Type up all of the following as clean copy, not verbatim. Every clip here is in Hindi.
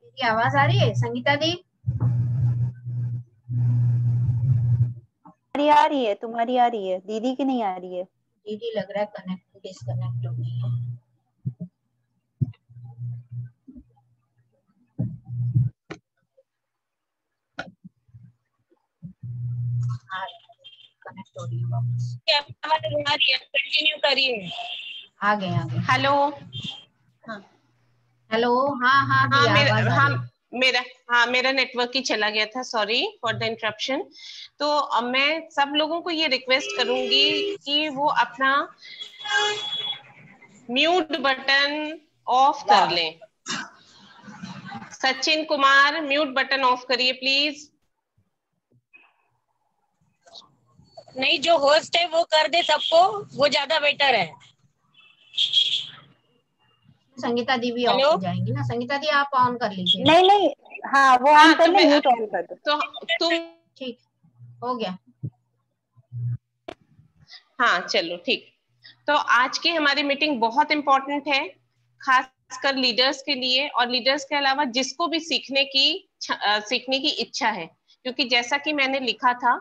मेरी आवाज आ रही है संगीता दी? आ रही है, तुम्हारी आ रही है, दीदी की नहीं आ रही है। दीदी लग रहा है कनेक्ट डिस्कनेक्ट हो गई है। कनेक्ट हो रही है वापस। कंटिन्यू करिए। आ गए। हेलो। हेलो। हाँ दी, आवाज आ रही है। मेरा नेटवर्क ही चला गया था, सॉरी फॉर द इंटरप्शन। तो अब मैं सब लोगों को ये रिक्वेस्ट करूंगी कि वो अपना म्यूट बटन ऑफ कर लें। Sachin Kumar, mute button of करिए प्लीज। नहीं, जो होस्ट है वो कर दे सबको, वो ज्यादा बेटर है। संगीता दी भी ऑफ हो जाएंगी ना। संगीता दी आप ऑन कर लीजिए। नहीं, हाँ वो ऑन कर ले, म्यूट ऑन कर दो। तो तुम ठीक हो गया। हाँ चलो ठीक। तो आज की हमारी मीटिंग बहुत इंपॉर्टेंट है, खासकर लीडर्स के लिए, और लीडर्स के अलावा जिसको भी सीखने की इच्छा है, क्योंकि जैसा कि मैंने लिखा था,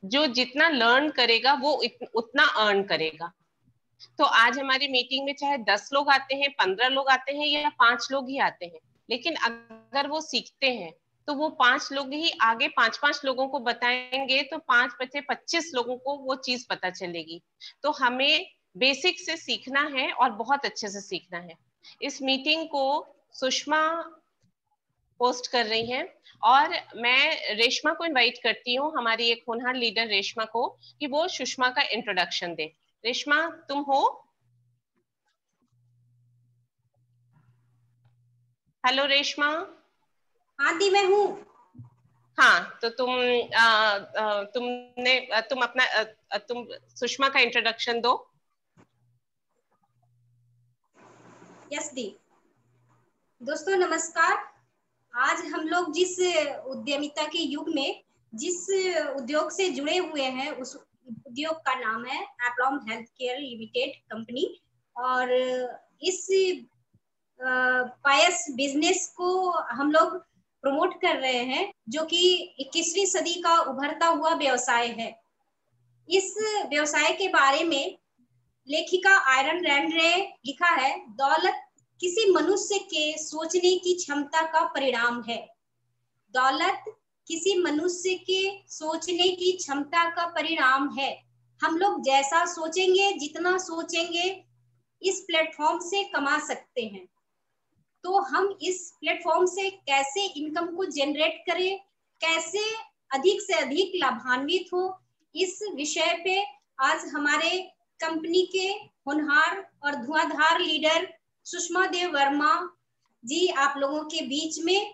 जो जितना लर्न करेगा वो उतना अर्न करेगा। तो आज हमारी मीटिंग में चाहे 10 लोग आते हैं, 15 लोग आते हैं या 5 लोग ही आते हैं, लेकिन अगर वो सीखते हैं तो वो 5 लोग ही आगे 5-5 लोगों को बताएंगे, तो 5 बचे 25 लोगों को वो चीज पता चलेगी। तो हमें बेसिक से सीखना है और बहुत अच्छे से सीखना है। इस मीटिंग को सुषमा पोस्ट कर रही हैं, और मैं रेशमा को इनवाइट करती हूँ, हमारी एक होनहार लीडर रेशमा को, कि वो सुषमा का इंट्रोडक्शन दे। रेशमा, तुम हो? हेलो रेशमा। हाँ दी, मैं हूँ। हाँ, तो तुम सुषमा का इंट्रोडक्शन दो। यस दी। दोस्तों नमस्कार। आज हम लोग जिस उद्यमिता के युग में जिस उद्योग से जुड़े हुए हैं, उस उद्योग का नाम है एप्लॉम हेल्थ केयर लिमिटेड कंपनी। और इस पायस बिजनेस को हम लोग प्रमोट कर रहे हैं, जो कि 21वीं सदी का उभरता हुआ व्यवसाय है। इस व्यवसाय के बारे में लेखिका आयरन रैंड ने लिखा है, दौलत किसी मनुष्य के सोचने की क्षमता का परिणाम है। दौलत किसी मनुष्य के सोचने की क्षमता का परिणाम है। हम लोग जैसा सोचेंगे, जितना सोचेंगे, इस प्लेटफॉर्म से कमा सकते हैं। तो हम इस प्लेटफॉर्म से कैसे इनकम को जनरेट करें, कैसे अधिक से अधिक लाभान्वित हो, इस विषय पे आज हमारे कंपनी के होनहार और धुआंधार लीडर सुषमा देव वर्मा जी आप लोगों के बीच में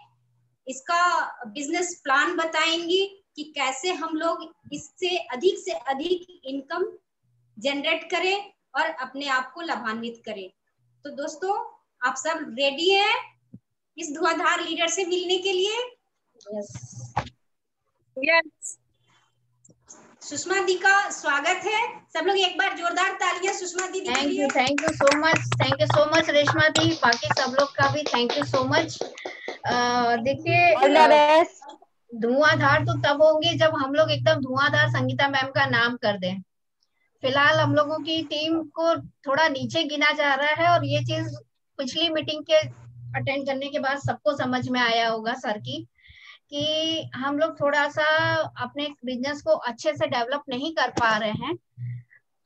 इसका बिजनेस प्लान बताएंगी कि कैसे हम लोग इससे अधिक इनकम जनरेट करें और अपने आप को लाभान्वित करें। तो दोस्तों, आप सब रेडी हैं इस धुआंधार लीडर से मिलने के लिए? यस। सुषमा दी का स्वागत है। सब लोग एक बार जोरदार तालियां सुषमा दी के लिए। Thank you so much Reshma दी। बाकी सब लोग का भी थैंक यू सो मच। देखिए, धुआंधार तो तब होंगे जब हम लोग एकदम धुआंधार संगीता मैम का नाम कर दें। फिलहाल हम लोगों की टीम को थोड़ा नीचे गिना जा रहा है, और ये चीज पिछली मीटिंग के अटेंड करने के बाद सबको समझ में आया होगा सर की, कि हम लोग थोड़ा सा अपने बिजनेस को अच्छे से डेवलप नहीं कर पा रहे हैं,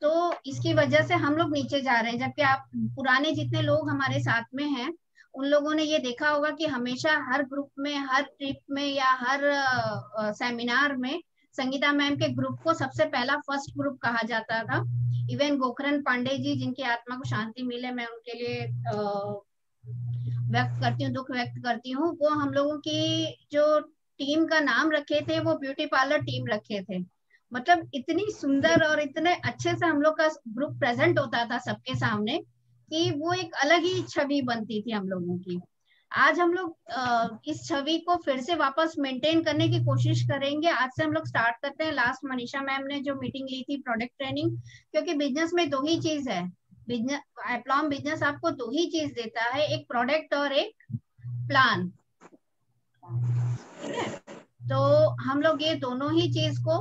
तो इसकी वजह से हम लोग नीचे जा रहे हैं। जबकि आप पुराने जितने लोग हमारे साथ में हैं, उन लोगों ने ये देखा होगा कि हमेशा हर ग्रुप में, हर ट्रिप में या हर सेमिनार में संगीता मैम के ग्रुप को सबसे पहला फर्स्ट ग्रुप कहा जाता था। इवन गोखरन पांडे जी, जिनकी आत्मा को शांति मिले, मैं उनके लिए व्यक्त करती हूँ, दुख व्यक्त करती हूँ, वो हम लोगों की जो टीम का नाम रखे थे वो ब्यूटी पार्लर टीम रखे थे। मतलब इतनी सुंदर और इतने अच्छे से हम लोग का ग्रुप प्रेजेंट होता था सबके सामने, कि वो एक अलग ही छवि बनती थी हम लोगों की। आज हम लोग इस छवि को फिर से वापस मेंटेन करने की कोशिश करेंगे। आज से हम लोग स्टार्ट करते हैं। लास्ट मनीषा मैम ने जो मीटिंग ली थी, प्रोडक्ट ट्रेनिंग, क्योंकि बिजनेस में दो ही चीज है। बिजनेस, एप्लॉम बिजनेस आपको दो ही चीज देता है, एक प्रोडक्ट और एक प्लान। ठीक है, तो हम लोग ये दोनों ही चीज को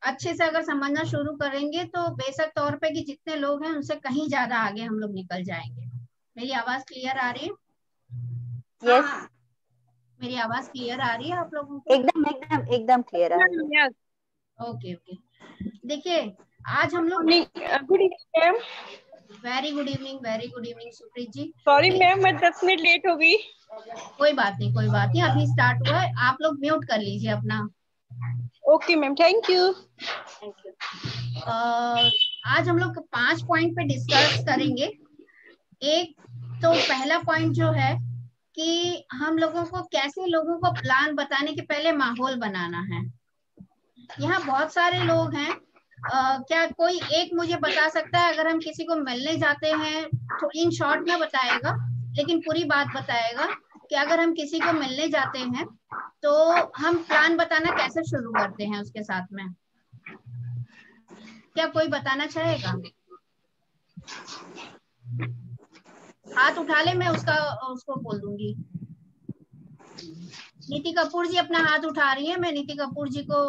अच्छे से अगर समझना शुरू करेंगे तो बेशक तौर पे कि जितने लोग हैं उनसे कहीं ज्यादा आगे हम लोग निकल जाएंगे। मेरी आवाज क्लियर आ रही है? यस, मेरी आवाज क्लियर आ रही है आप लोगों को? एकदम एकदम एकदम क्लियर आ रही है। ओके ओके, देखिए आज हम लोग good evening ma'am. Very good evening Supreet ji. Sorry ma'am, मैं 10 मिनट लेट हो गई। कोई बात नहीं, कोई बात नहीं, अभी स्टार्ट हुआ है, आप लोग म्यूट कर लीजिए अपना। Okay ma'am, thank you. आज हम लोग 5 पॉइंट पे डिस्कस करेंगे। एक तो पहला पॉइंट जो है कि हम लोगों को कैसे लोगों को प्लान बताने के पहले माहौल बनाना है। यहाँ बहुत सारे लोग हैं, क्या कोई एक मुझे बता सकता है, अगर हम किसी को मिलने जाते हैं तो इन शॉर्ट में बताएगा लेकिन पूरी बात बताएगा कि अगर हम किसी को मिलने जाते हैं तो हम प्लान बताना कैसे शुरू करते हैं उसके साथ में? क्या कोई बताना चाहेगा? हाथ उठा ले, मैं उसको बोल दूंगी। नीति कपूर जी अपना हाथ उठा रही है, मैं नीति कपूर जी को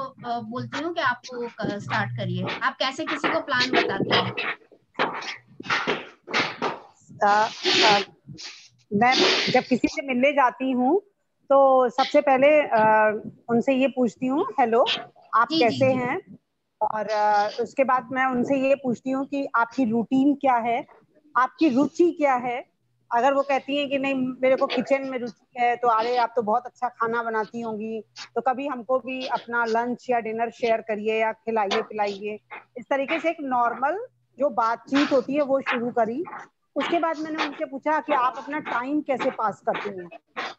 बोलती हूँ कि आपको स्टार्ट करिए। आप कैसे किसी को प्लान बताते हैं? मैं जब किसी से मिलने जाती हूँ तो सबसे पहले उनसे ये पूछती हूँ, हेलो आप कैसे हैं, और उसके बाद मैं उनसे ये पूछती हूँ कि आपकी रूटीन क्या है, आपकी रुचि क्या है। अगर वो कहती हैं कि नहीं मेरे को किचन में रुचि है, तो अरे आप तो बहुत अच्छा खाना बनाती होंगी, तो कभी हमको भी अपना लंच या डिनर शेयर करिए या खिलाइए पिलाइए। इस तरीके से एक नॉर्मल जो बातचीत होती है वो शुरू करी। उसके बाद मैंने उनसे पूछा कि आप अपना टाइम कैसे पास करती हैं,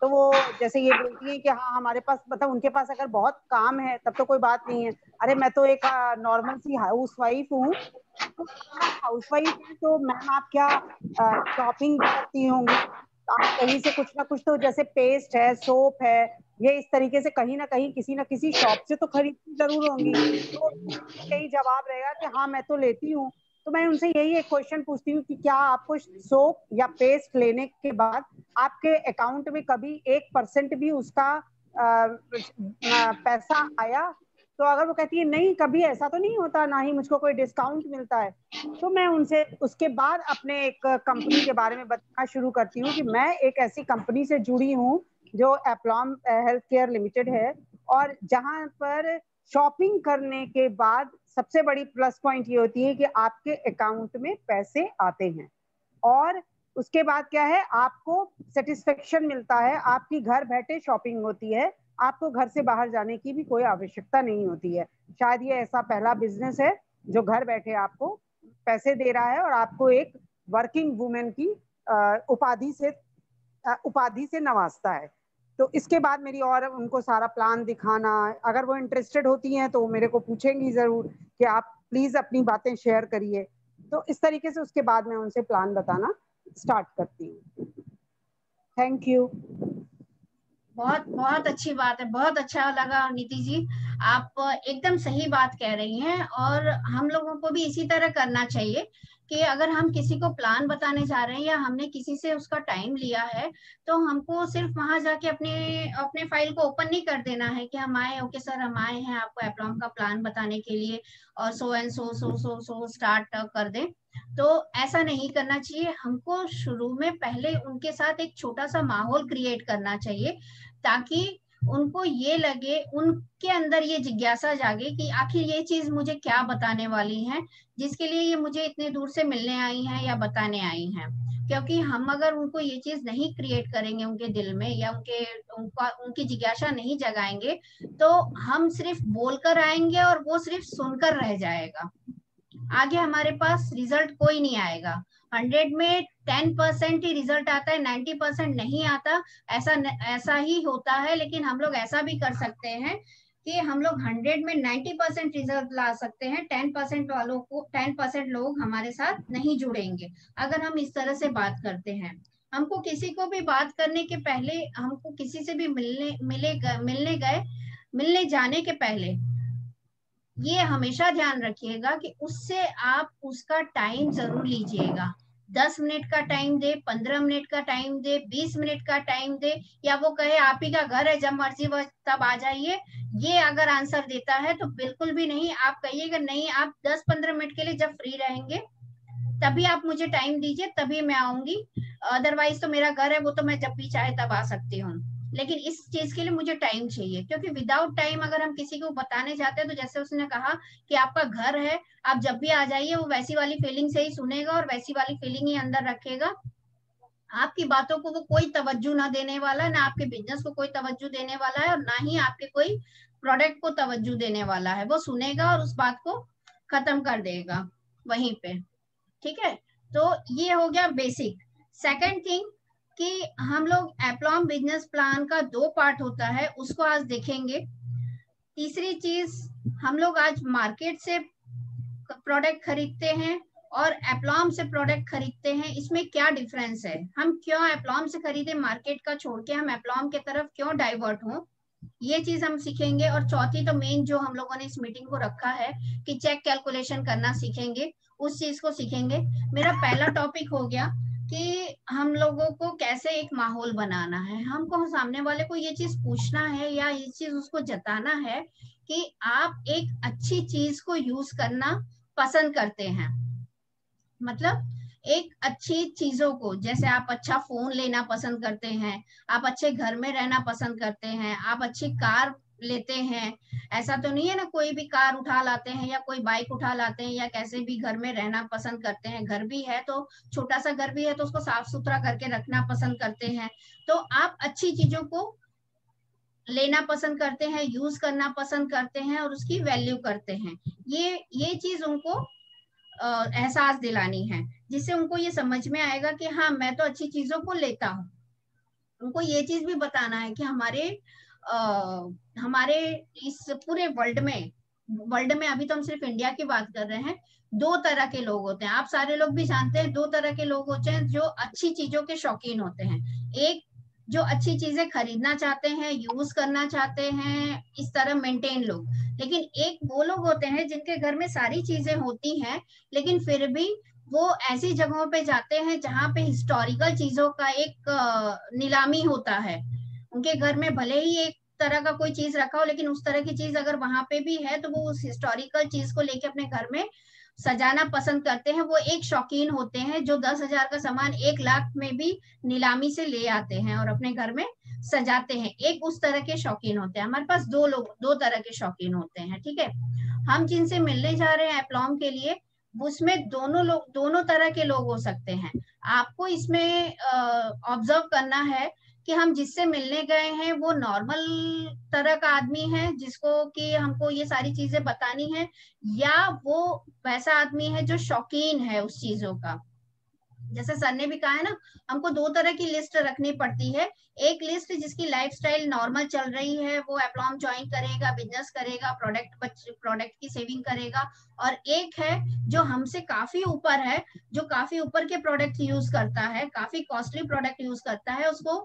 तो वो जैसे ये बोलती है कि हाँ हमारे पास, मतलब उनके पास अगर बहुत काम है तब तो कोई बात नहीं है, अरे मैं तो एक नॉर्मल सी हाउस वाइफ हूँ। तो हाउस वाइफ है तो मैम आप क्या शॉपिंग करती होंगी, आप कहीं से कुछ ना कुछ तो जैसे पेस्ट है, सोप है, ये इस तरीके से कहीं ना कहीं किसी ना किसी शॉप से तो खरीदती जरूर होंगी। तो यही जवाब रहेगा कि हाँ मैं तो लेती हूँ। तो मैं उनसे यही एक क्वेश्चन पूछती हूँ कि क्या आपको सोप या पेस्ट लेने के बाद आपके अकाउंट में कभी 1% भी उसका पैसा आया? तो अगर वो कहती है नहीं कभी ऐसा तो नहीं होता, ना ही मुझको कोई डिस्काउंट मिलता है, तो मैं उनसे उसके बाद अपने एक कंपनी के बारे में बताना शुरू करती हूँ कि मैं एक ऐसी कंपनी से जुड़ी हूँ जो एप्लॉम हेल्थ केयर लिमिटेड है, और जहां पर शॉपिंग करने के बाद सबसे बड़ी प्लस पॉइंट ये होती है कि आपके अकाउंट में पैसे आते हैं, और उसके बाद क्या है आपको सेटिस्फेक्शन मिलता है, आपकी घर बैठे शॉपिंग होती है, आपको घर से बाहर जाने की भी कोई आवश्यकता नहीं होती है। शायद ये ऐसा पहला बिजनेस है जो घर बैठे आपको पैसे दे रहा है और आपको एक वर्किंग वुमेन की उपाधि से नवाजता है। तो इसके बाद मेरी और उनको सारा प्लान दिखाना, अगर वो इंटरेस्टेड होती हैं तो मेरे को पूछेंगी जरूर कि आप प्लीज अपनी बातें शेयर करिए। तो इस तरीके से उसके बाद मैं उनसे प्लान बताना स्टार्ट करती हूँ। Thank you. बहुत बहुत अच्छी बात है, बहुत अच्छा लगा नीति जी, आप एकदम सही बात कह रही हैं, और हम लोगों को भी इसी तरह करना चाहिए कि अगर हम किसी को प्लान बताने जा रहे हैं या हमने किसी से उसका टाइम लिया है तो हमको सिर्फ वहां जाके अपने फाइल को ओपन नहीं कर देना है कि हम आए, ओके सर हम आए हैं आपको एप्लॉम का प्लान बताने के लिए और so and so so so so start कर दें। तो ऐसा नहीं करना चाहिए, हमको शुरू में पहले उनके साथ एक छोटा सा माहौल क्रिएट करना चाहिए ताकि उनको ये लगे, उनके अंदर ये जिज्ञासा जागे कि आखिर ये चीज मुझे क्या बताने वाली है जिसके लिए ये मुझे इतने दूर से मिलने आई हैं या बताने आई हैं। क्योंकि हम अगर उनको ये चीज नहीं क्रिएट करेंगे उनके दिल में या उनकी जिज्ञासा नहीं जगाएंगे तो हम सिर्फ बोलकर आएंगे और वो सिर्फ सुनकर रह जाएगा, आगे हमारे पास रिजल्ट कोई नहीं आएगा। 100 में 10% ही रिजल्ट आता है, 90% नहीं आता, ऐसा ही होता है। लेकिन हम लोग ऐसा भी कर सकते हैं कि हम लोग 100 में 90% रिजल्ट ला सकते हैं, 10% लोग हमारे साथ नहीं जुड़ेंगे अगर हम इस तरह से बात करते हैं। हमको किसी को भी बात करने के पहले, हमको किसी से भी मिलने जाने के पहले ये हमेशा ध्यान रखिएगा कि उससे आप उसका टाइम जरूर लीजिएगा। 10 मिनट का टाइम दे, 15 मिनट का टाइम दे, 20 मिनट का टाइम दे, या वो कहे आप ही का घर है, जब मर्जी तब आ जाइए, ये अगर आंसर देता है तो बिल्कुल भी नहीं। आप कहिएगा नहीं, आप 10-15 मिनट के लिए जब फ्री रहेंगे तभी आप मुझे टाइम दीजिए, तभी मैं आऊंगी, अदरवाइज तो मेरा घर है, वो तो मैं जब भी चाहे तब आ सकती हूँ, लेकिन इस चीज के लिए मुझे टाइम चाहिए। क्योंकि विदाउट टाइम अगर हम किसी को बताने जाते हैं तो जैसे उसने कहा कि आपका घर है, आप जब भी आ जाइए, वो वैसी वाली फीलिंग से ही सुनेगा और वैसी वाली फीलिंग ही अंदर रखेगा। आपकी बातों को वो कोई तवज्जो ना देने वाला, ना आपके बिजनेस को कोई तवज्जो देने वाला है, और ना ही आपके कोई प्रोडक्ट को तवज्जो देने वाला है। वो सुनेगा और उस बात को खत्म कर देगा वहीं पे। ठीक है, तो ये हो गया बेसिक। सेकंड थिंग कि हम लोग एप्लॉम बिजनेस प्लान का 2 पार्ट होता है, उसको आज देखेंगे। तीसरी चीज, हम लोग आज मार्केट से प्रोडक्ट खरीदते हैं और एप्लॉम से प्रोडक्ट खरीदते हैं, इसमें क्या डिफरेंस है, हम क्यों एप्लॉम से खरीदे, मार्केट का छोड़ के हम एप्लॉम के तरफ क्यों डाइवर्ट हो, ये चीज हम सीखेंगे। और चौथी तो मेन जो हम लोगों ने इस मीटिंग को रखा है कि चेक कैलकुलेशन करना सीखेंगे, उस चीज को सीखेंगे। मेरा पहला टॉपिक हो गया कि हम लोगों को कैसे एक माहौल बनाना है, हमको सामने वाले को ये चीज पूछना है या ये चीज उसको जताना है कि आप एक अच्छी चीज को यूज करना पसंद करते हैं। मतलब एक अच्छी चीजों को, जैसे आप अच्छा फोन लेना पसंद करते हैं, आप अच्छे घर में रहना पसंद करते हैं, आप अच्छी कार लेते हैं, ऐसा तो नहीं है ना कोई भी कार उठा लाते हैं या कोई बाइक उठा लाते हैं या कैसे भी घर में रहना पसंद करते हैं, घर भी है तो छोटा सा घर भी है तो उसको साफ सुथरा करके रखना पसंद करते हैं। तो आप अच्छी चीजों को लेना पसंद करते हैं, यूज करना पसंद करते हैं और उसकी वैल्यू करते हैं। ये चीज उनको एहसास दिलानी है, जिससे उनको ये समझ में आएगा कि हाँ मैं तो अच्छी चीजों को लेता हूँ। उनको ये चीज भी बताना है कि हमारे इस पूरे वर्ल्ड में अभी तो हम सिर्फ इंडिया की बात कर रहे हैं, 2 तरह के लोग होते हैं। आप सारे लोग भी जानते हैं 2 तरह के लोग होते हैं जो अच्छी चीजों के शौकीन होते हैं। एक जो अच्छी चीजें खरीदना चाहते हैं, यूज करना चाहते हैं, इस तरह मेंटेन लोग। लेकिन एक वो लोग होते हैं जिनके घर में सारी चीजें होती हैं लेकिन फिर भी वो ऐसी जगहों पे जाते हैं जहाँ पे हिस्टोरिकल चीजों का एक नीलामी होता है। उनके घर में भले ही एक तरह का कोई चीज रखा हो लेकिन उस तरह की चीज अगर वहां पे भी है तो वो उस हिस्टोरिकल चीज को लेके अपने घर में सजाना पसंद करते हैं। वो एक शौकीन होते हैं जो 10,000 का सामान 1 लाख में भी नीलामी से ले आते हैं और अपने घर में सजाते हैं। एक उस तरह के शौकीन होते हैं। हमारे पास 2 तरह के शौकीन होते हैं। ठीक है, हम जिनसे मिलने जा रहे हैं एप्लॉम के लिए, उसमें दोनों तरह के लोग हो सकते हैं। आपको इसमें ऑब्जर्व करना है कि हम जिससे मिलने गए हैं वो नॉर्मल तरह का आदमी है जिसको कि हमको ये सारी चीजें बतानी है, या वो वैसा आदमी है जो शौकीन है उस चीजों का। जैसे सर ने भी कहा है ना, हमको 2 तरह की लिस्ट रखनी पड़ती है। एक लिस्ट जिसकी लाइफस्टाइल नॉर्मल चल रही है, वो एप्लॉम ज्वाइन करेगा, बिजनेस करेगा, प्रोडक्ट की सेविंग करेगा। और एक है जो हमसे काफी ऊपर है, जो काफी ऊपर के प्रोडक्ट यूज करता है, काफी कॉस्टली प्रोडक्ट यूज करता है। उसको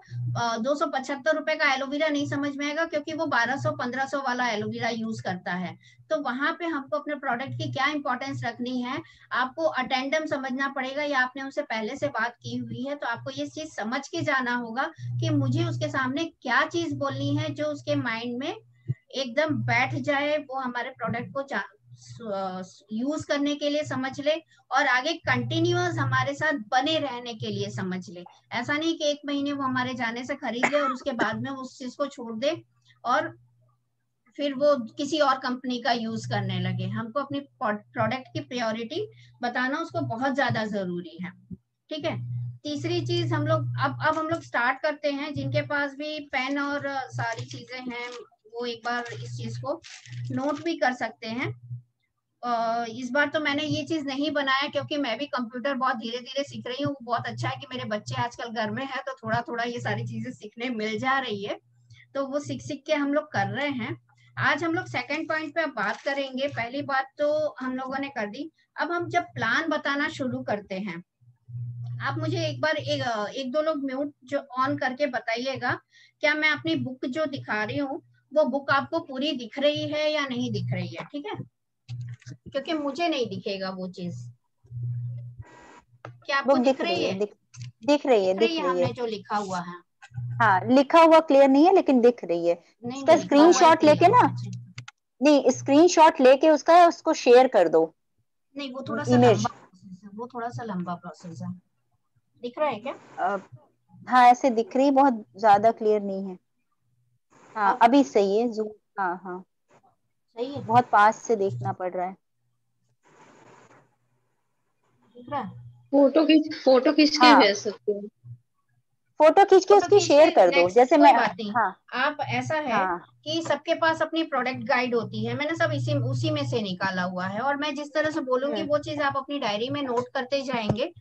275 रुपए का एलोवेरा नहीं समझ में आएगा क्योंकि वो 1200-1500 वाला एलोवेरा यूज करता है। तो वहां पे हमको अपने प्रोडक्ट की क्या इंपॉर्टेंस रखनी है, आपको अटेंडम समझना पड़ेगा, या आपने उनसे पहले से बात की हुई है तो आपको ये चीज समझ के जाना होगा कि मुझे उसके सामने क्या चीज बोलनी है जो उसके माइंड में एकदम बैठ जाए, वो हमारे प्रोडक्ट को यूज करने के लिए समझ ले और आगे कंटिन्यूअस हमारे साथ बने रहने के लिए समझ ले। ऐसा नहीं कि 1 महीने वो हमारे जाने से खरीद ले और उसके बाद में उस चीज को छोड़ दे और फिर वो किसी और कंपनी का यूज करने लगे। हमको अपनी प्रोडक्ट की प्रायोरिटी बताना उसको बहुत ज्यादा जरूरी है। ठीक है, तीसरी चीज हम लोग अब हम लोग स्टार्ट करते हैं। जिनके पास भी पेन और सारी चीजें हैं वो एक बार इस चीज को नोट भी कर सकते हैं। इस बार तो मैंने ये चीज नहीं बनाया क्योंकि मैं भी कंप्यूटर बहुत धीरे धीरे सीख रही हूँ। बहुत अच्छा है कि मेरे बच्चे आजकल घर में है तो थोड़ा थोड़ा ये सारी चीजें सीखने मिल जा रही है, तो वो सीख सीख के हम लोग कर रहे हैं। आज हम लोग सेकंड पॉइंट पे अब बात करेंगे। पहली बात तो हम लोगों ने कर दी। अब हम जब प्लान बताना शुरू करते हैं, आप मुझे एक बार एक दो लोग म्यूट जो ऑन करके बताइएगा, क्या मैं अपनी बुक जो दिखा रही हूँ वो बुक आपको पूरी दिख रही है या नहीं दिख रही है? ठीक है, क्योंकि मुझे नहीं दिखेगा वो चीज। क्या आपको बुक दिख रही है? दिख रही है हमने जो लिखा हुआ है। हाँ, लिखा हुआ क्लियर नहीं है लेकिन दिख रही है। इसका स्क्रीनशॉट लेके ना, नहीं स्क्रीनशॉट लेके उसको शेयर कर दो। नहीं वो थोड़ा सा लंबा प्रोसेस है, वो थोड़ा सा लंबा प्रोसेस है। दिख रहा है क्या? हाँ ऐसे दिख रही, बहुत ज्यादा क्लियर नहीं है। हाँ अभी सही है जूम। हाँ हाँ सही है, बहुत पास से देखना पड़ रहा है। दिख रहा है? फोटो खींच के हाँ भेज सकते हो। फोटो खींच के उसकी शेयर कर दो, जैसे मैं। बात नहीं। हाँ आप ऐसा है हाँ कि सबके पास अपनी प्रोडक्ट गाइड होती है, मैंने सब उसी में से निकाला हुआ है, और मैं जिस तरह से बोलूंगी वो चीज आप अपनी डायरी में नोट करते जाएंगे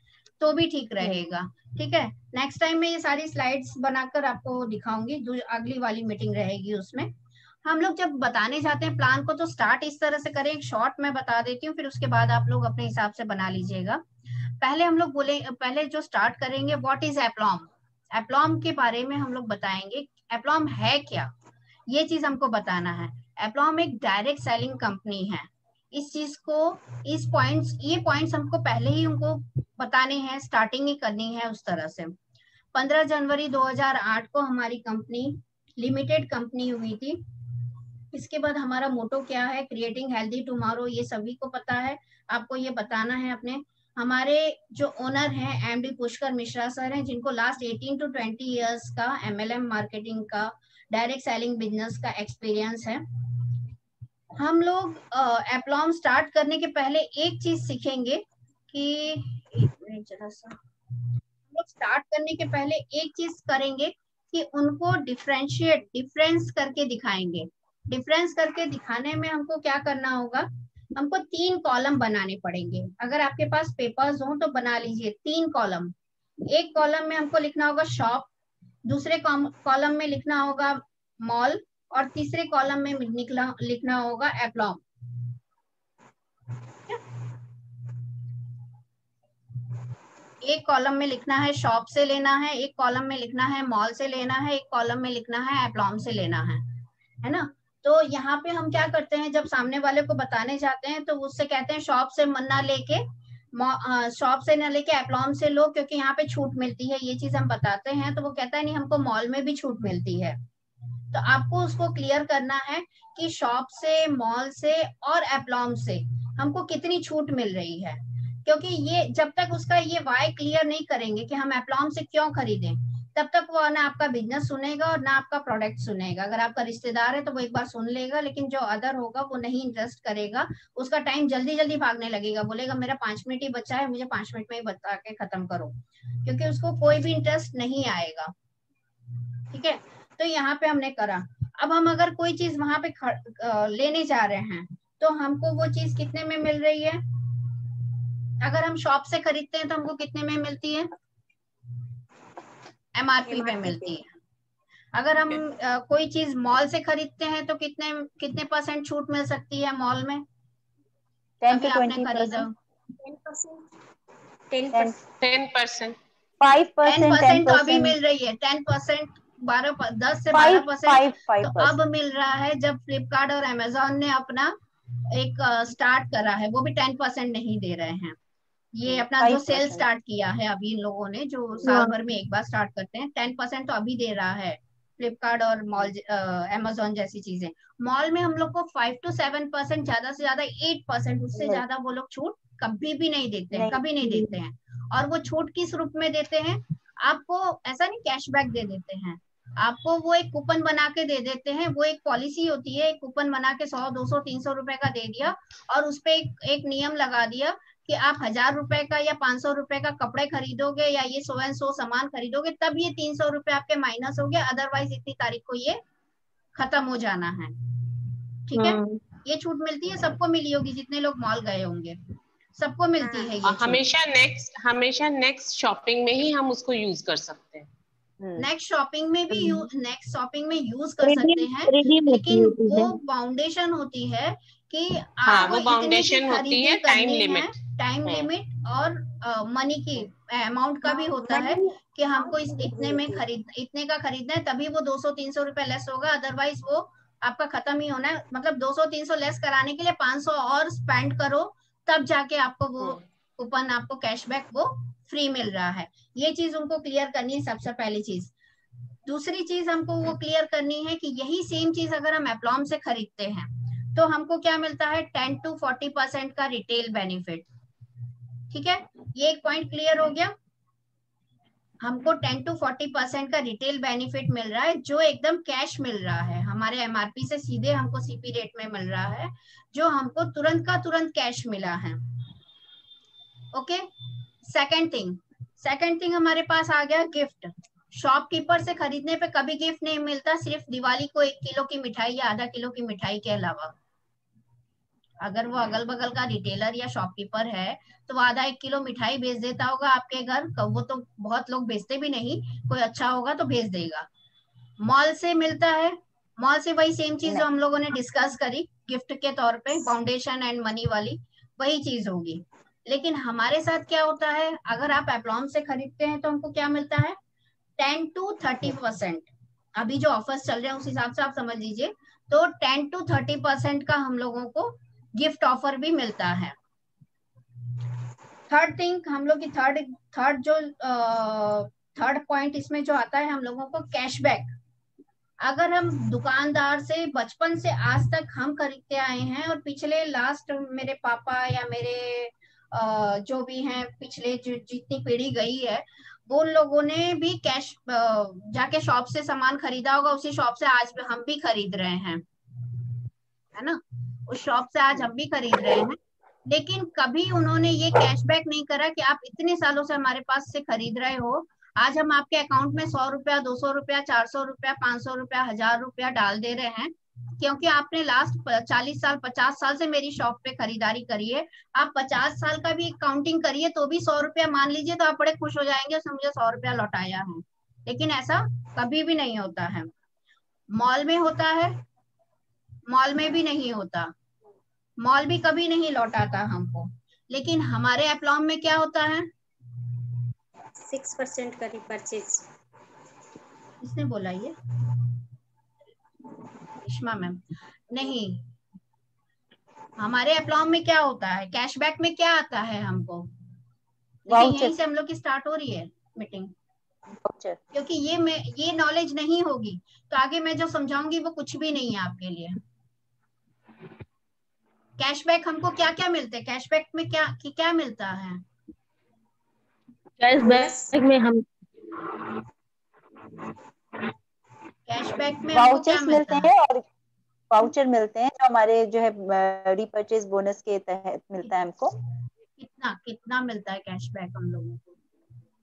तो भी ठीक रहेगा। ठीक है, नेक्स्ट टाइम मैं ये सारी स्लाइड्स बनाकर आपको दिखाऊंगी, जो अगली वाली मीटिंग रहेगी उसमें। हम लोग जब बताने जाते हैं प्लान को तो स्टार्ट इस तरह से करें, एक शॉर्ट मैं बता देती हूँ, फिर उसके बाद आप लोग अपने हिसाब से बना लीजिएगा। पहले हम लोग पहले जो स्टार्ट करेंगे, व्हाट इज एप्लॉम। एप्लॉम के बारे में हम लोग बताएंगे, एप्लॉम है क्या, ये चीज हमको बताना है। एप्लॉम एक डायरेक्ट सेलिंग कंपनी है। इस चीज को, ये पॉइंट्स हमको पहले ही उनको बताने हैं, स्टार्टिंग ही करनी है उस तरह से। 15 जनवरी 2008 को हमारी कंपनी लिमिटेड कंपनी हुई थी। इसके बाद हमारा मोटो क्या है, क्रिएटिंग हेल्दी टुमारो, ये सभी को पता है, आपको ये बताना है अपने। हमारे जो ओनर हैं एमडी पुष्कर मिश्रा सर हैं, जिनको लास्ट 18 to 20 इयर्स का एमएलएम मार्केटिंग का, डायरेक्ट सेलिंग बिजनेस का एक्सपीरियंस है। हम लोग एप्लॉम स्टार्ट करने के पहले एक चीज सीखेंगे कि, एक मिनट जरा सा, हम लोग स्टार्ट करने के पहले एक चीज करेंगे कि उनको डिफरेंस करके दिखाएंगे। डिफरेंस करके दिखाने में हमको क्या करना होगा, हमको 3 कॉलम बनाने पड़ेंगे। अगर आपके पास पेपर्स हो तो बना लीजिए 3 कॉलम। एक कॉलम में हमको लिखना होगा शॉप, दूसरे कॉलम में लिखना होगा मॉल, और तीसरे कॉलम में लिखना होगा एप्लॉम। एक कॉलम में लिखना है शॉप से लेना है, एक कॉलम में लिखना है मॉल से लेना है, एक कॉलम में लिखना है एप्लॉम से लेना है ना। तो यहाँ पे हम क्या करते हैं, जब सामने वाले को बताने जाते हैं तो उससे कहते हैं शॉप से ना लेके एप्लॉम से लो, क्योंकि यहाँ पे छूट मिलती है, ये चीज हम बताते हैं। तो वो कहता है नहीं, हमको मॉल में भी छूट मिलती है। तो आपको उसको क्लियर करना है कि शॉप से, मॉल से और एप्लॉम से हमको कितनी छूट मिल रही है। क्योंकि ये जब तक उसका ये वाई क्लियर नहीं करेंगे कि हम एप्लॉम से क्यों खरीदें, तब तक वो ना आपका बिजनेस सुनेगा और ना आपका प्रोडक्ट सुनेगा। अगर आपका रिश्तेदार है तो वो एक बार सुन लेगा, लेकिन जो अदर होगा वो नहीं इंटरेस्ट करेगा, उसका टाइम जल्दी जल्दी भागने लगेगा, बोलेगा मेरा 5 मिनट ही बचा है, मुझे 5 मिनट में ही बता के खत्म करो, क्योंकि उसको कोई भी इंटरेस्ट नहीं आएगा। ठीक है, तो यहाँ पे हमने करा। अब हम अगर कोई चीज वहां पे लेने जा रहे हैं तो हमको वो चीज कितने में मिल रही है। अगर हम शॉप से खरीदते हैं तो हमको कितने में मिलती है, एमआरपी पे मिलती है। अगर हम कोई चीज मॉल से खरीदते हैं तो कितने परसेंट छूट मिल सकती है मॉल में, 10 अभी to आपने 20%। खरीदा 10%। 10% तो अभी मिल रही है, 10%, 10 से 12%। तो अब मिल रहा है जब फ्लिपकार्ट और अमेजोन ने अपना एक स्टार्ट करा है, वो भी 10% नहीं दे रहे हैं। ये अपना जो सेल स्टार्ट किया है अभी इन लोगों ने, जो साल भर में एक बार स्टार्ट करते हैं, 10% तो अभी दे रहा है फ्लिपकार्ट और मॉल, अमेजोन जैसी चीजें। मॉल में हम लोग को 5 to 7%, ज्यादा से ज्यादा 8%, उससे ज्यादा वो लोग छूट कभी भी नहीं देते हैं, कभी नहीं देते हैं। और वो छूट किस रूप में देते हैं, आपको ऐसा नहीं कैशबैक दे देते हैं, आपको वो एक कूपन बना के दे देते हैं। वो एक पॉलिसी होती है, एक कूपन बना के 100, 200, 300 रुपए का दे दिया, और उसपे एक नियम लगा दिया कि आप 1000 रुपए का या 500 रुपए का कपड़े खरीदोगे या ये 100 सामान खरीदोगे तब ये 300 रुपए आपके माइनस हो गया, अदरवाइज इतनी तारीख को ये खत्म हो जाना है। ठीक है, ये छूट मिलती है, सबको मिली होगी, जितने लोग मॉल गए होंगे सबको मिलती है ये। हमेशा नेक्स्ट शॉपिंग में ही हम उसको यूज कर सकते हैं। नेक्स्ट शॉपिंग में भी यूज कर सकते हैं, लेकिन वो फाउंडेशन होती है कि आपको इतने की खरीदी करनी है, टाइम लिमिट और मनी की अमाउंट का भी होता है कि हमको इतने का खरीदना है, तभी वो 200-300 रुपए लेस होगा, अदरवाइज वो आपका खत्म ही होना है। मतलब 200-300 लेस कराने के लिए 500 और स्पेंड करो, तब जाके आपको वो कूपन, आपको कैशबैक वो फ्री मिल रहा है। ये चीज उनको क्लियर करनी है सबसे पहली चीज। दूसरी चीज हमको वो क्लियर करनी है कि यही सेम चीज अगर हम एप्लॉम से खरीदते हैं तो हमको क्या मिलता है, 10 to 40% का रिटेल बेनिफिट। ठीक है, ये एक पॉइंट क्लियर हो गया। हमको 10 to 40% का रिटेल बेनिफिट मिल रहा है, जो एकदम कैश मिल रहा है, हमारे एमआरपी से सीधे हमको सीपी रेट में मिल रहा है, जो हमको तुरंत का तुरंत कैश मिला है। ओके, सेकंड थिंग हमारे पास आ गया गिफ्ट। शॉपकीपर से खरीदने पे कभी गिफ्ट नहीं मिलता, सिर्फ दिवाली को 1 किलो की मिठाई या आधा किलो की मिठाई के अलावा। अगर वो अगल बगल का रिटेलर या शॉपकीपर है तो वो आधा 1 किलो मिठाई भेज देता होगा आपके घर, वो तो बहुत लोग भेजते भी नहीं, कोई अच्छा होगा तो भेज देगा। मॉल से मिलता है, मॉल से वही सेम चीज जो हम लोगों ने डिस्कस करी गिफ्ट के तौर पे, फाउंडेशन एंड मनी वाली वही चीज होगी। लेकिन हमारे साथ क्या होता है, अगर आप एप्लॉम से खरीदते हैं तो हमको क्या मिलता है, 10 to 30%। अभी जो ऑफर्स चल रहे हैं उस हिसाब से आप समझ लीजिए, तो 10 to 30% का हम लोगों को गिफ्ट ऑफर भी मिलता है। थर्ड थिंग, हम लोग की थर्ड पॉइंट इसमें जो आता है हम लोगों को कैशबैक। अगर हम दुकानदार से बचपन से आज तक हम खरीदते आए हैं और पिछले लास्ट मेरे पापा या मेरे जो भी हैं पिछले जितनी पीढ़ी गई है, वो लोगों ने भी कैश जाके शॉप से सामान खरीदा होगा, उसी शॉप से आज हम भी खरीद रहे हैं, है ना, उस शॉप से आज हम भी खरीद रहे हैं। लेकिन कभी उन्होंने ये कैशबैक नहीं करा कि आप इतने सालों से हमारे पास से खरीद रहे हो, आज हम आपके अकाउंट में 100 रुपया, 200 रुपया, 400 रुपया, 500 रुपया, 1000 रुपया डाल दे रहे हैं, क्योंकि आपने लास्ट 40 साल 50 साल से मेरी शॉप पे खरीदारी करी है। आप 50 साल का भी काउंटिंग करिए तो भी 100 रुपया मान लीजिए, तो आप बड़े खुश हो जाएंगे उसने मुझे 100 रुपया लौटाया है। लेकिन ऐसा कभी भी नहीं होता है। मॉल में होता है, मॉल में भी नहीं होता, मॉल भी कभी नहीं लौटाता हमको। लेकिन हमारे एप्लॉम में क्या होता है, 6% का रिपर्चेज। किसने बोला ये, रेशमा मैम? नहीं, हमारे एप्लॉम में क्या होता है, कैशबैक में क्या आता है हमको, यहीं से हम लोग की स्टार्ट हो रही है मीटिंग। क्योंकि ये नॉलेज नहीं होगी तो आगे मैं जो समझाऊंगी वो कुछ भी नहीं है आपके लिए। कैशबैक हमको क्या क्या मिलते हैं, कैशबैक में क्या मिलता है, कैशबैक में हम कैशबैक में वाउचर्स मिलते हैं और वाउचर मिलते हैं जो हमारे जो है रीपर्चेज बोनस के तहत मिलता है हमको। कितना मिलता है कैशबैक हम लोगों को?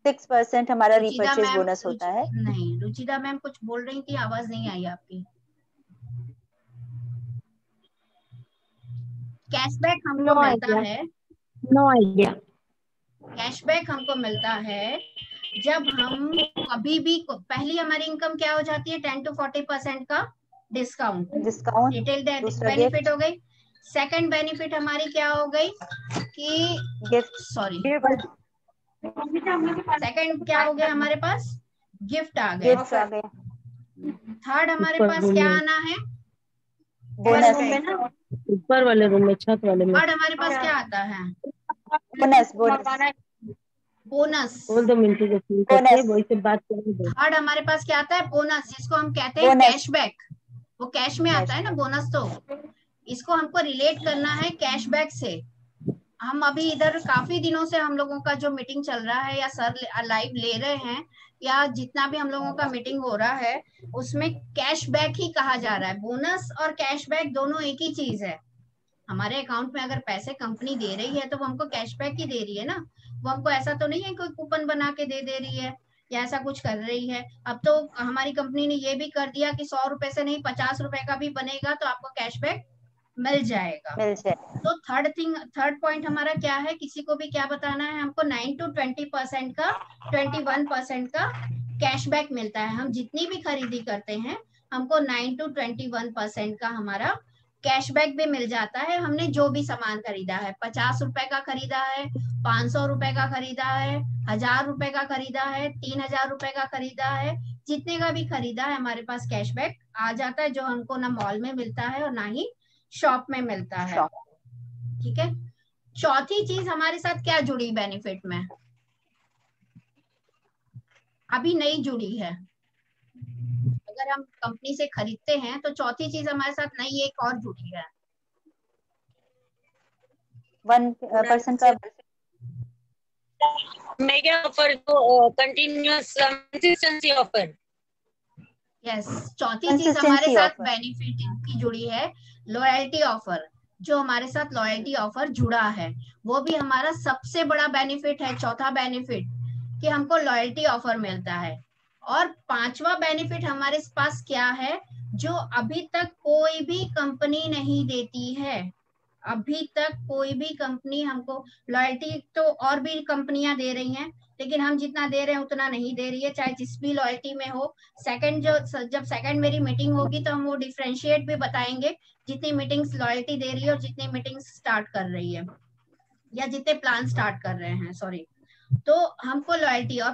6% हमारा रीपर्चेज बोनस होता है। नहीं, रुचिदा मैम कुछ बोल रही थी, आवाज नहीं आई आपकी। कैशबैक हमको मिलता है, नो आइडिया। कैशबैक हमको मिलता है जब हम कभी भी, पहली हमारी इनकम क्या हो जाती है, 10 to 40% का डिस्काउंट रिटेल बेनिफिट हो गई। सेकंड बेनिफिट हमारी क्या हो गई कि सेकंड क्या हो गया हमारे पास, गिफ्ट आ गए। थर्ड हमारे पास क्या आना है, बोनस। ऊपर वाले रूम में, छत वाले में। थर्ड हमारे पास क्या आता है, बोनस। बोनस। 2 मिनट वही से बात करेंगे। थर्ड हमारे पास क्या आता है, बोनस, जिसको हम कहते हैं कैशबैक। वो कैश में आता है ना बोनस, तो इसको हमको रिलेट करना है कैशबैक से। हम अभी इधर काफी दिनों से हम लोगों का जो मीटिंग चल रहा है या सर लाइव ले रहे हैं या जितना भी हम लोगों का मीटिंग हो रहा है उसमें कैशबैक ही कहा जा रहा है। बोनस और कैशबैक दोनों एक ही चीज है। हमारे अकाउंट में अगर पैसे कंपनी दे रही है तो वो हमको कैशबैक ही दे रही है ना, वो हमको ऐसा तो नहीं है कोई कूपन बना के दे रही है या ऐसा कुछ कर रही है। अब तो हमारी कंपनी ने ये भी कर दिया कि 100 रुपए से नहीं 50 रुपए का भी बनेगा तो आपको कैशबैक मिल जाएगा। तो थर्ड पॉइंट हमारा क्या है, किसी को भी क्या बताना है हमको, 9 to 20% का 21% का कैशबैक मिलता है। हम जितनी भी खरीदी करते हैं हमको 9 to 21% का हमारा कैशबैक भी मिल जाता है। हमने जो भी सामान खरीदा है, 50 रुपए का खरीदा है, 500 रुपए का खरीदा है, 1000 रुपए का खरीदा है, 3000 रुपए का खरीदा है, जितने का भी खरीदा है हमारे पास कैशबैक आ जाता है, जो हमको ना मॉल में मिलता है और ना ही शॉप में मिलता है। ठीक है, चौथी चीज हमारे साथ क्या जुड़ी बेनिफिट में, अभी नई जुड़ी है। अगर हम कंपनी से खरीदते हैं तो चौथी चीज हमारे साथ नई एक और जुड़ी है। 1% का मेगा ऑफर, जो कंटिन्यूअस कंसिस्टेंसी ऑफर। यस, चौथी चीज हमारे साथ बेनिफिट की जुड़ी है, लॉयल्टी ऑफर। जो हमारे साथ लॉयल्टी ऑफर जुड़ा है वो भी हमारा सबसे बड़ा बेनिफिट है, चौथा बेनिफिट कि हमको लॉयल्टी ऑफर मिलता है। और पांचवा बेनिफिट हमारे पास क्या है, जो अभी तक कोई भी कंपनी नहीं देती है। अभी तक कोई भी कंपनी हमको लॉयल्टी, तो और भी कंपनियां दे रही हैं लेकिन हम जितना दे रहे हैं उतना नहीं दे रही है, चाहे जिस भी लॉयल्टी में हो। जब सेकंड मेरी मीटिंग होगी तो हम वो डिफरेंशिएट भी बताएंगे, जितनी मीटिंग्स लॉयल्टी दे रही है और जितनी मीटिंग्स स्टार्ट कर रही है या जितने प्लान स्टार्ट कर रहे हैं, सॉरी। तो हमको लॉयल्टी, और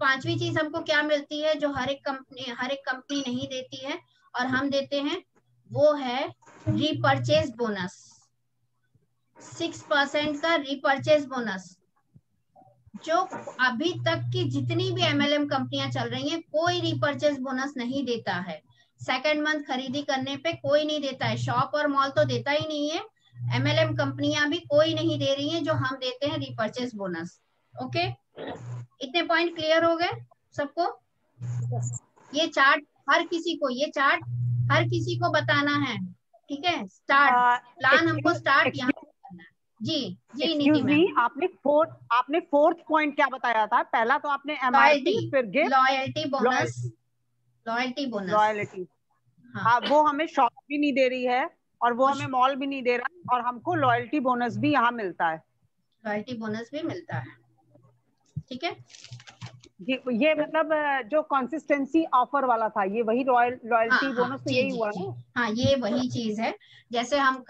पांचवी चीज हमको क्या मिलती है जो हर एक कंपनी नहीं देती है और हम देते हैं, वो है रीपरचेज बोनस। 6% का रीपरचेज बोनस, जो अभी तक की जितनी भी MLM कंपनियां चल रही हैं कोई रीपरचेज बोनस नहीं देता है। सेकंड मंथ खरीदी करने पे कोई नहीं देता है, शॉप और मॉल तो देता ही नहीं है, MLM कंपनियां भी कोई नहीं दे रही हैं। जो हम देते हैं रीपरचेज बोनस। ओके, इतने पॉइंट क्लियर हो गए सबको? ये चार्ट हर किसी को बताना है, ठीक है? स्टार्ट प्लान हमको स्टार्ट यहाँ करना है। जी नीति मैम, आपने फोर्थ पॉइंट क्या बताया था? पहला तो आपने MRP, फिर गिफ्ट, लॉयल्टी बोनस। लॉयल्टी, हाँ, वो हमें शॉप भी नहीं दे रही है और वो हमें मॉल भी नहीं दे रहा, और हमको लॉयल्टी बोनस भी यहाँ मिलता है। लॉयल्टी बोनस भी मिलता है, ठीक है जी। ये मतलब जो कंसिस्टेंसी ऑफर वाला था, ये वही लॉयल्टी बोनस, तो यही हुआ ना? हाँ, ये वही चीज है। जैसे हम